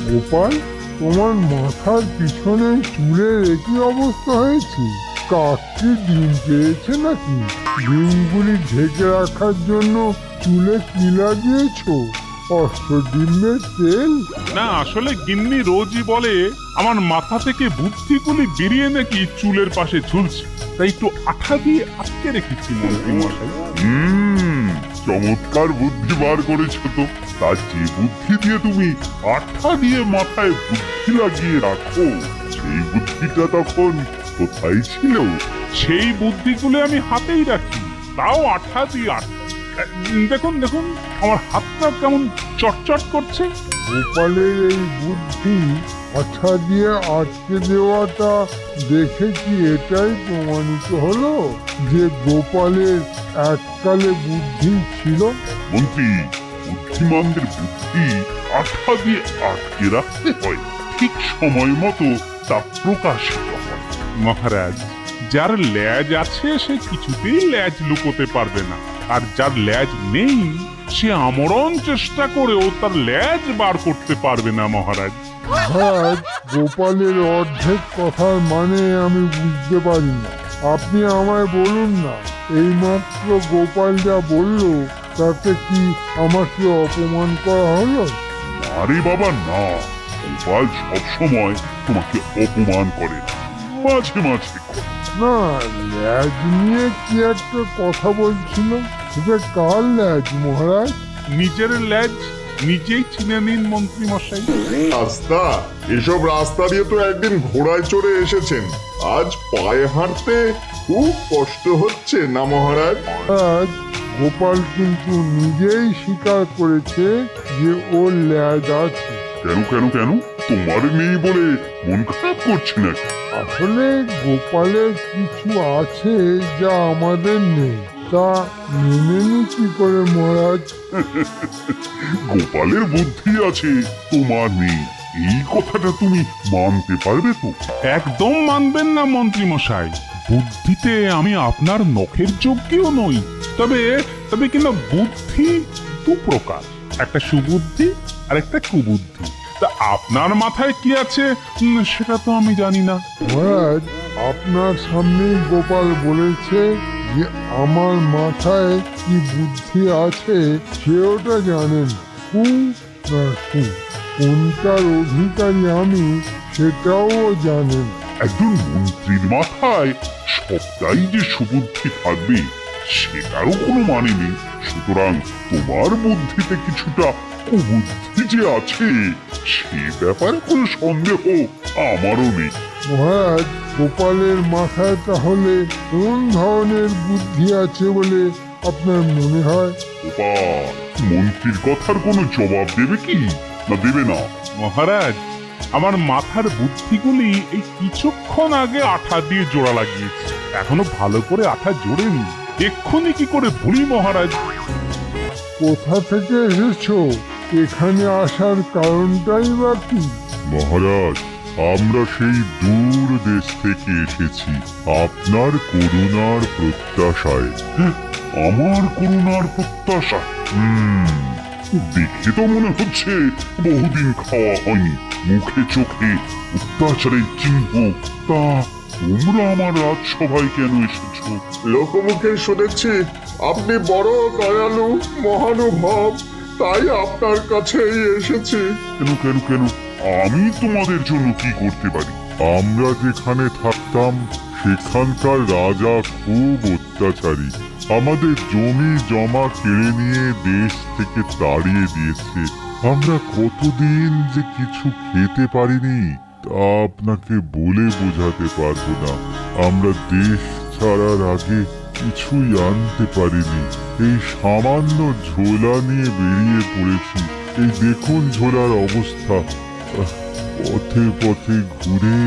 গোপাল, তোমার মাথার পিছনে চুলের একই অবস্থা হয়েছে। কাক কি ডিম পেয়েছে নাকি? ডিমগুলি ঢেকে রাখার জন্য চুলে কি লাগিয়েছো? অশ্বডিম্বের তেল? না, আসলে গিন্নি রোজই বলে আমার মাথা থেকে বুদ্ধিগুলি বেরিয়ে নাকি চুলের পাশে ঝুলছে, তাই একটু আঠা দিয়ে আটকে রেখেছি মন্ত্রী মশাই। চমৎকার বুদ্ধি বার করেছো তো। তা যে বুদ্ধি দিয়ে তুমি আঠা দিয়ে মাথায় বুদ্ধি লাগিয়ে রাখো, সেই বুদ্ধিটা তখন কোথায় ছিল? সেই বুদ্ধিগুলো আমি হাতেই রাখি, তাও আঠা দিয়ে আটকে। দেখুন দেখুন, আমার হাতটা কেমন চটচট করছে। গোপালের এই বুদ্ধি আঠা দিয়ে আটকে দেওয়াটা দেখে কি এটাই প্রমাণিত হলো যে গোপালের এককালে বুদ্ধি ছিল? মন্ত্রী, বুদ্ধিমানদের বুদ্ধি আঠা দিয়ে আটকে রাখতে হয়, ঠিক সময় মতো তা প্রকাশিত হয়। মহারাজ, যার ল্যাজ আছে সে কিছুতেই ল্যাজ লুকোতে পারবে না, আর যার ল্যাজ নেই সে আমরণ চেষ্টা করেও তার ল্যাজ বার করতে পারবে না মহারাজ। মহারাজ, গোপালের অর্ধেক কথার মানে আমি বুঝতে পারি না। আপনি আমায় বলুন না, এইমাত্র গোপাল যা বলল তাতে কি আমাকে অপমান করা হলো? আরে বাবা না, গোপাল সবসময় তোমাকে অপমান করে না, মাঝে মাঝে করে। না, ল্যাজ নিয়ে কি একটা কথা বলছিল। সেটা কার ল্যাজ মহারাজ? নিজের ল্যাজ নিজেই চিনে নিন মন্ত্রী মশাই। রাস্তা, এসব রাস্তা দিয়ে তো একদিন ঘোড়ায় চড়ে এসেছেন, আজ পায়ে হাঁটতে খুব কষ্ট হচ্ছে না মহারাজ? মহারাজ, গোপাল কিন্তু নিজেই স্বীকার করেছে যে ওর ল্যাজ আছে। কেন কেন কেন, তোমার নেই বলে মন খারাপ করছে নাকি? আসলে গোপালের কিছু আছে যা আমাদের নেই, তা মেনে নি কি করে মহারাজ? গোপালের বুদ্ধি আছে, তোমার নেই, এই কথাটা তুমি মানতে পারবে তো? একদম মানবেন না মন্ত্রী মশাই, বুদ্ধিতে আমি আপনার নখের যোগ্যও নই। তবে তবে কিনা বুদ্ধি দু প্রকার, একটা সুবুদ্ধি আর একটা কুবুদ্ধি। তা আপনার মাথায় কি আছে সেটা তো আমি জানি না। মহারাজ, আপনার সামনেই গোপাল বলেছে যে আমার মাথায় কি বুদ্ধি আছে সেওটা জানেন। কু না সু, কোনটার অধিকারী আমি সেটাও জানেন। একজন মন্ত্রীর মাথায় সবটাই যে সুবুদ্ধি থাকবে সেটারও কোনো মানে নেই। সুতরাং তোমার বুদ্ধিতে কিছুটা কুবুদ্ধি যে আছে সে ব্যাপারে কোনো সন্দেহ আমারও নেই। মহারাজ, গোপালের মাথায় তাহলে কোন ধরনের বুদ্ধি আছে বলে আপনার মনে হয়? গোপাল মন্ত্রীর কথার কোনো জবাব দেবে কি না দেবে না? মহারাজ, আমার মাথার বুদ্ধিগুলি এই কিছুক্ষণ আগে আঠা দিয়ে জোড়া লাগিয়েছে, এখনো ভালো করে আঠা জোড়েনি। এক্ষুনি কি করে ভুলি মহারাজ? কোথা থেকে এসেছো? এখানে আসার কারণটাই বা কি? মহারাজ, আমরা সেই দূর দেশ থেকে এসেছি আপনার করুণার প্রত্যাশায়। আমার করুণার প্রত্যাশা? দেখে তো মনে হচ্ছে বহুদিন খাওয়া হয়নি, মুখে চোখে অত্যাচারের চিহ্ন। তা তোমরা আমার রাজসভায় কেন এসেছো? লোকমুখে শুনেছি আপনি বড় দয়ালু মহানুভব, তাই আপনার কাছেই এসেছি। কেন কেন কেন, আমি তোমাদের জন্য কি করতে পারি? আমরা যেখানে থাকতাম সেখানকার রাজা খুব অত্যাচারী, আমাদের জমি জমা কেড়ে নিয়ে দেশ থেকে তাড়িয়ে দিয়েছে। আমরা কতদিন যে কিছু খেতে পারিনি তা আপনাকে বলে বোঝাতে পারবো না। আমরা দেশ ছাড়ার আগে কিছুই আনতে পারিনি, এই সামান্য ঝোলা নিয়ে বেরিয়ে পড়েছি। এই দেখুন ঝোলার অবস্থা, পথে পথে ঘুরে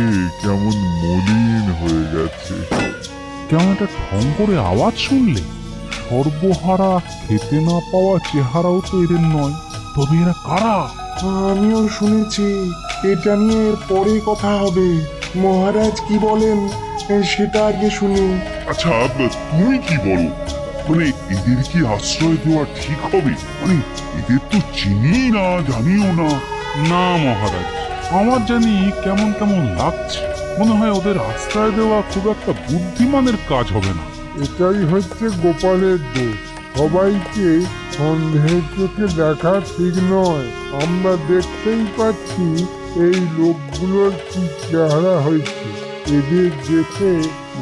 কেমন মলিন হয়ে গেছে। কেমন একটা ঠং করে আওয়াজ শুনলে? সর্বহারা খেতে না পাওয়া চেহারাও তো এদের নয়, তবে এরা কারা? আমিও শুনেছি এটা নিয়ে পরে কথা হবে। মহারাজ কি বলেন সেটা আগে শুনি। আচ্ছা, তুমি কি বলো? মানে এদের কি আশ্রয় দেওয়া ঠিক হবে? মানে এদের তো চিনি না, জানিও না, না মহারাজ, আমার জানি কেমন কেমন লাগছে। মনে হয় ওদের আশ্রয় দেওয়া খুব একটা বুদ্ধিমানের কাজ হবে না। এটাই হচ্ছে গোপালের দোষ। সবাইকে সন্দেহের চোখে দেখা ঠিক নয়। আমরা দেখতেই পাচ্ছি এই লোকগুলোর কি চেহারা হয়েছে। এদের দেখে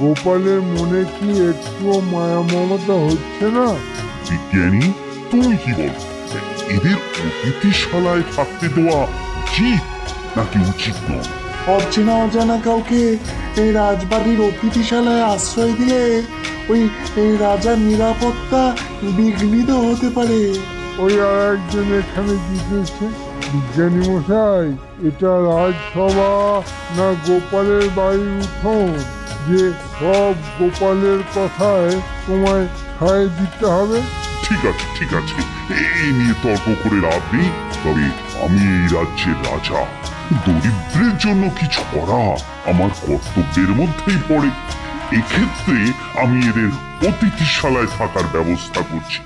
গোপালের মনে কি একটুও মায়া মমতা হচ্ছে না? বিজ্ঞানী, তুমি কি বল? এদের অতিথিশালায় থাকতে দেওয়া উচিত নাকি উচিত নয়? অচেনা অজানা কাউকে এই রাজবাড়ির অতিথিশালায় আশ্রয় দিলে ওই এই রাজার নিরাপত্তা বিঘ্নিত হতে পারে। ওই আর একজন এখানে জিতেছে। বিজ্ঞানী মশাই, এটা রাজসভা না গোপালের বাড়ির উঠোন যে সব গোপালের কথায় তোমায় সায় দিতে হবে? ঠিক আছে, ঠিক আছে, এই নিয়ে তর্ক করে লাভ নেই। তবে আমি এই রাজ্যের রাজা, দরিদ্রের জন্য কিছু করা আমার কর্তব্যের মধ্যেই পড়ে। এক্ষেত্রে আমি এদের অতিথিশালায় থাকার ব্যবস্থা করছি।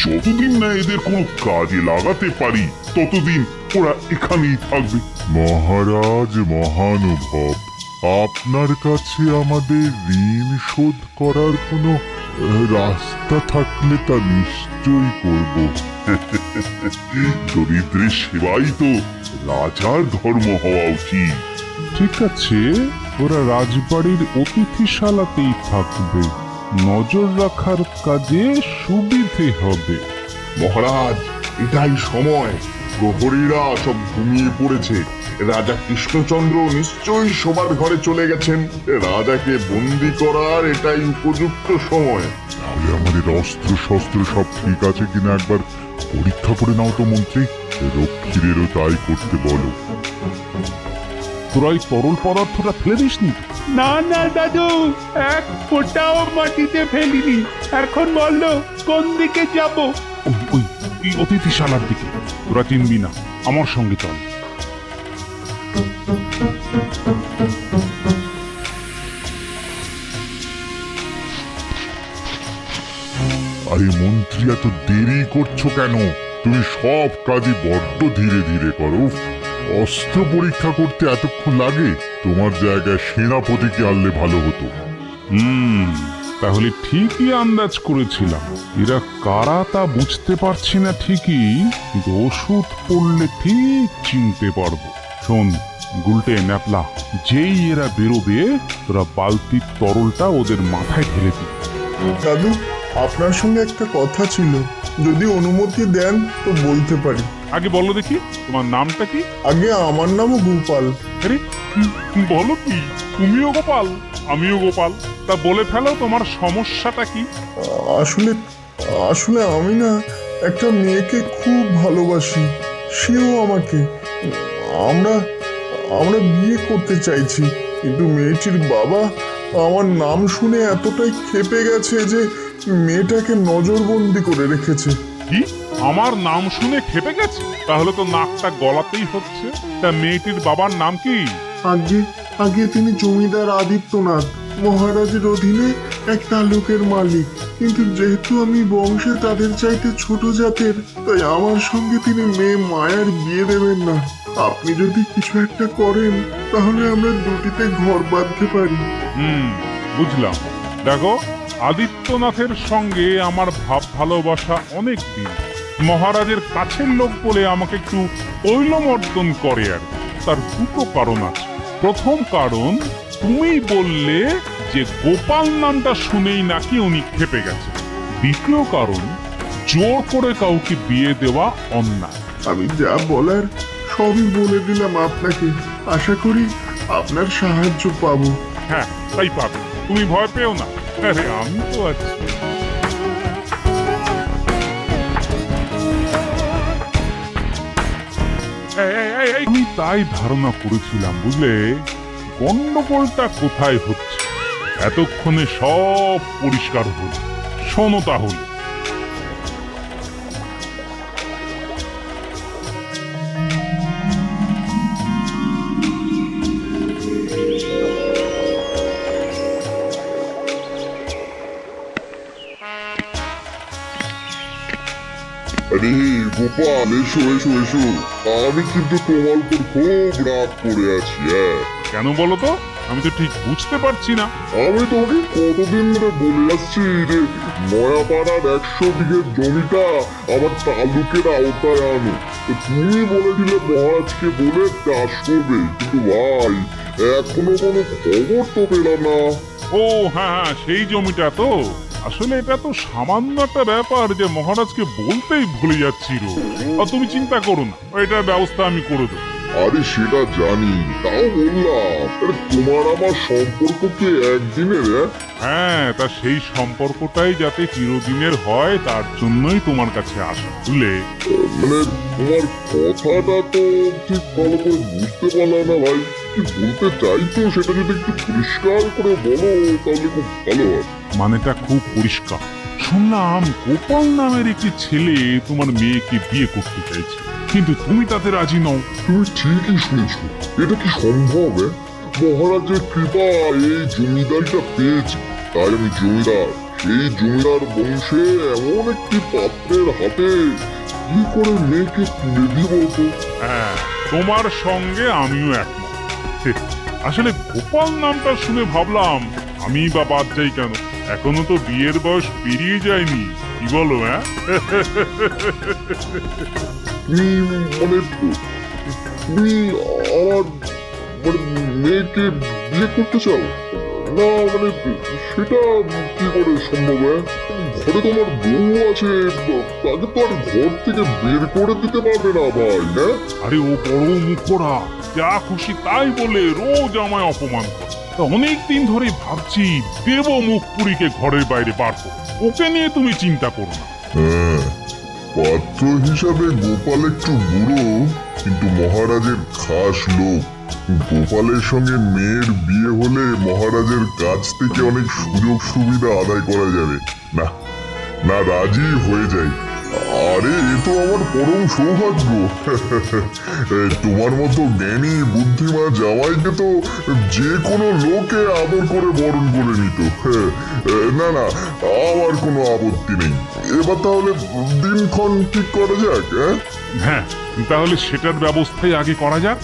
যতদিন না এদের কোনো কাজে লাগাতে পারি ততদিন ওরা এখানেই থাকবে। মহারাজ মহানুভব, আপনার কাছে আমাদের ঋণ শোধ করার কোনো রাস্তা থাকলে তা নিশ্চয়ই করব। দরিদ্রের সেবাই তো রাজার ধর্ম হওয়া উচিত। ঠিক আছে, ওরা রাজবাড়ির অতিথিশালাতেই থাকবে। নজর রাখার কাজে সুবিধে হবে। মহারাজ, এটাই সময়। প্রহরীরা সব ঘুমিয়ে পড়েছে। রাজা কৃষ্ণচন্দ্র নিশ্চয়ই সবার ঘরে চলে গেছেন। রাজাকে বন্দি করার এটাই উপযুক্ত সময়। তাহলে আমাদের অস্ত্র শস্ত্র সব ঠিক আছে কিনা একবার পরীক্ষা করে নাও তো মন্ত্রী। রক্ষীদেরও তাই করতে বলো। তোরা এই তরল পদার্থটা ফেলে দিসনি? না না দাদু, এক ফোঁটাও মাটিতে ফেলিনি। এখন বললো কোন দিকে যাব? ওই ওই অতিথিশালার দিকে। তোরা চিনবি না, আমার সঙ্গে চল। আরে মন্ত্রী, এত দেরি করছো কেন? তুমি সব কাজই বড্ড ধীরে ধীরে করো। অস্ত্র পরীক্ষা করতে এতক্ষণ লাগে? তোমার জায়গায় সেনাপতিকে আনলে ভালো হতো। তাহলে ঠিকই আন্দাজ করেছিলাম। এরা কারা তা বুঝতে পারছি না ঠিকই, কিন্তু ওষুধ পড়লে ঠিক চিনতে পারবো। শোন গুলটে ন্যাপলা, যেই এরা বেরোবে তোরা বালতির তরলটা ওদের মাথায় ঢেলে দিবি। দাদু, আপনার সঙ্গে একটা কথা ছিল, যদি অনুমতি দেন তো বলতে পারি। আগে বলো দেখি, তোমার নামটা কি? আগে আমার নামও গোপাল। আরে বলো কি, তুমিও গোপাল আমিও গোপাল? তা বলে ফেলো তোমার সমস্যাটা কি? আসলে আসলে আমি না একটা মেয়েকে খুব ভালোবাসি, সেও আমাকে। আমরা আমরা বিয়ে করতে চাইছি, কিন্তু মেয়েটির বাবা আমার নাম শুনে এতটাই ক্ষেপে গেছে যে মেয়েটাকে নজরবন্দি করে রেখেছে। কি, আমার নাম শুনে খেপে গেছে? তাহলে তো নাকটা গলাতেই হচ্ছে। তা মেয়েটির বাবার নাম কি? আগে আগে তিনি জমিদার আদিত্যনাথ, মহারাজের অধীনে এক তালুকের মালিক। কিন্তু যেহেতু আমি বংশে তাদের চাইতে ছোট জাতের, তাই আমার সঙ্গে তিনি মেয়ে মায়ার বিয়ে দেবেন না। আপনি যদি কিছু একটা করেন তাহলে আমরা দুটিতে ঘর বাঁধতে পারি। বুঝলাম। দেখো, আদিত্যনাথের সঙ্গে আমার ভাব ভালোবাসা অনেক দিন। মহারাজের কাছের লোক বলে আমাকে একটু ঐলমর্দন করে আর কি। তার দুটো কারণ আছে। প্রথম কারণ, তুমি বললে যে গোপাল নামটা শুনেই নাকি উনি খেপে গেছে। দ্বিতীয় কারণ, জোর করে কাউকে বিয়ে দেওয়া অন্যায়। আমি যা বলার সবই বলে দিলাম আপনাকে। আশা করি আপনার সাহায্য পাবো। হ্যাঁ, তাই পাবে, তুমি ভয় পেও না। আরে আমি তো আছি। আমি তাই ধারণা করেছিলাম, বুঝলে গন্ডগোলটা কোথায় হচ্ছে। এতক্ষণে সব পরিষ্কার হল। শোনো তাহলে। আরে গোপাল গোপাল এসো এসো এসো, আমি কিন্তু তোমার উপর খুব রাগ করে আছি। কেন বলো তো? আমি তো ঠিক বুঝতে পারছি না। আমি তোমাকে কতদিন ধরে বলে আসছি যে নয়াপাড়ার 100 বিঘের জমিটা আমার তালুকের আওতায় আনো। তো তুমি বলেছিলে মহারাজকে বলে চাষ করবে, কিন্তু ভাই এখনো কোনো খবর তো পেলাম না। ও হ্যাঁ হ্যাঁ, সেই জমিটা তো। আসলে এটা তো সামান্য একটা ব্যাপার যে মহারাজকে বলতেই ভুলে যাচ্ছিল। আর তুমি চিন্তা করো না, এটার ব্যবস্থা আমি করে দেবো। আরে সেটা জানি, তাও বললাম আরে তোমার আমার সম্পর্ক কি একদিনের? হ্যাঁ, তা সেই সম্পর্কটাই যাতে চিরদিনের হয় তার জন্যই তোমার কাছে আসা, বুঝলে? মানে তোমার কথাটা তো ঠিক ভালো করে বুঝতে পারলাম না ভাই। কি বলতে চাইছো সেটা যদি একটু পরিষ্কার করে বলো তাহলে খুব ভালো হয়। মানেটা খুব পরিষ্কার। শুনলাম গোপাল নামের একটি ছেলে তোমার মেয়েকে বিয়ে করতে চাইছে, কিন্তু তুমি তাতে রাজি নও। তুমি ঠিকই শুনেছো, এটা কি সম্ভব? মহারাজের কৃপা এই জমিদারিটা পেয়েছি, তাই আমি জমিদার। সেই জমিদার বংশে এমন একটি পাত্রের হাতে কি করে মেয়েকে তুলে দিব তো? হ্যাঁ, তোমার সঙ্গে আমিও একমত। আসলে গোপাল নামটা শুনে ভাবলাম আমি বা বাদ যাই কেন, এখনো তো বিয়ের বয়স পেরিয়ে যায়নি। কি বলো? হ্যাঁ, তুমি মানে তুমি আমার মানে মেয়েকে বিয়ে করতে চাও? না মানে সেটা কি করে সম্ভব? ঘরে তোমার বউ আছে, তাকে তো আর ঘর থেকে বের করে দিতে পারবে না ভাই। হ্যাঁ, আরে ও বড় মুখরা, যা খুশি তাই বলে রোজ আমায় অপমান করে। তা অনেক দিন ধরেই ভাবছি দেব মুখপুরীকে ঘরের বাইরে বার করো। ওকে নিয়ে তুমি চিন্তা করো না। হ্যাঁ, পাত্র হিসাবে গোপাল একটু বুড়ো, কিন্তু মহারাজের খাস লোক। গোপালের সঙ্গে মেয়ের বিয়ে হলে মহারাজের কাছ থেকে অনেক সুযোগ সুবিধা আদায় করা যাবে। না না, রাজি হয়ে যাই। আরে এ তো আমার পরম সৌভাগ্য। তোমার মতো জ্ঞানী বুদ্ধিমান জামাইকে তো যে কোনো লোকে আদর করে বরণ করে নিত। না না, আমার কোনো আপত্তি নেই। এবার তাহলে দিনক্ষণ ঠিক করা যাক। হ্যাঁ, তাহলে সেটার ব্যবস্থাই আগে করা যাক।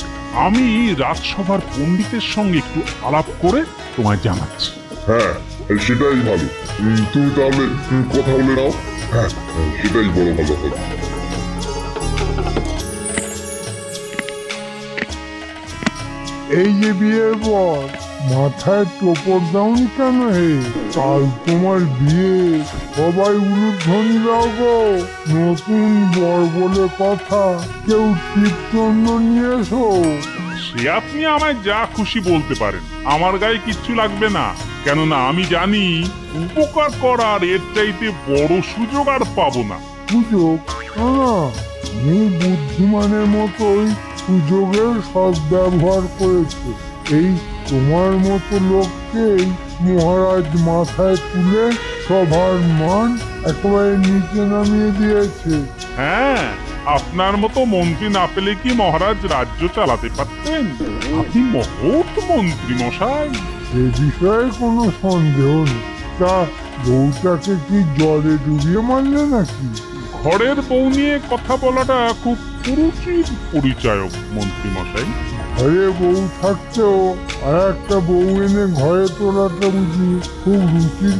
আমি রাজসভার পণ্ডিতের সঙ্গে একটু আলাপ করে তোমায় জানাচ্ছি। হ্যাঁ, সেটাই ভালো। তুমি তাহলে কথা বলে নাও। হ্যাঁ, সেটাই বড় ভালো হবে। এই যে বিয়ের পর মাথায় টোপর দাওনি কেন হে? কাল তোমার বিয়ে, সবাই উলুধ্বনি দাও গো। নতুন বর বলে কথা, কেউ তীর্থন্য নিয়ে এসো। সে আপনি আমায় যা খুশি বলতে পারেন, আমার গায়ে কিচ্ছু লাগবে না। কেননা আমি জানি উপকার করার এর চাইতে বড় সুযোগ আর পাবো না। সুযোগ না, তুমি বুদ্ধিমানের মতোই সুযোগের সদ্ব্যবহার করেছে। এই তোমার মতো লোককেই মহারাজ মাথায় তুলে সবার মান একেবারে নিচে নামিয়ে দিয়েছে। হ্যাঁ, আপনার মতো মন্ত্রী না পেলে কি মহারাজ রাজ্য চালাতে পারতেন? আপনি মহৎ মন্ত্রী মশাই। এ বিষয়ে কোনো সন্দেহ নেই। তা বউটাকে কি জলে ডুবিয়ে মারলে নাকি? ঘরের বউ নিয়ে কথা বলাটা খুব কুরুচির পরিচায়ক মন্ত্রী মশাই। ঘরে বউ থাকতেও আর একটা বউ এনে ঘরে তোলাটা বুঝি খুব রুচির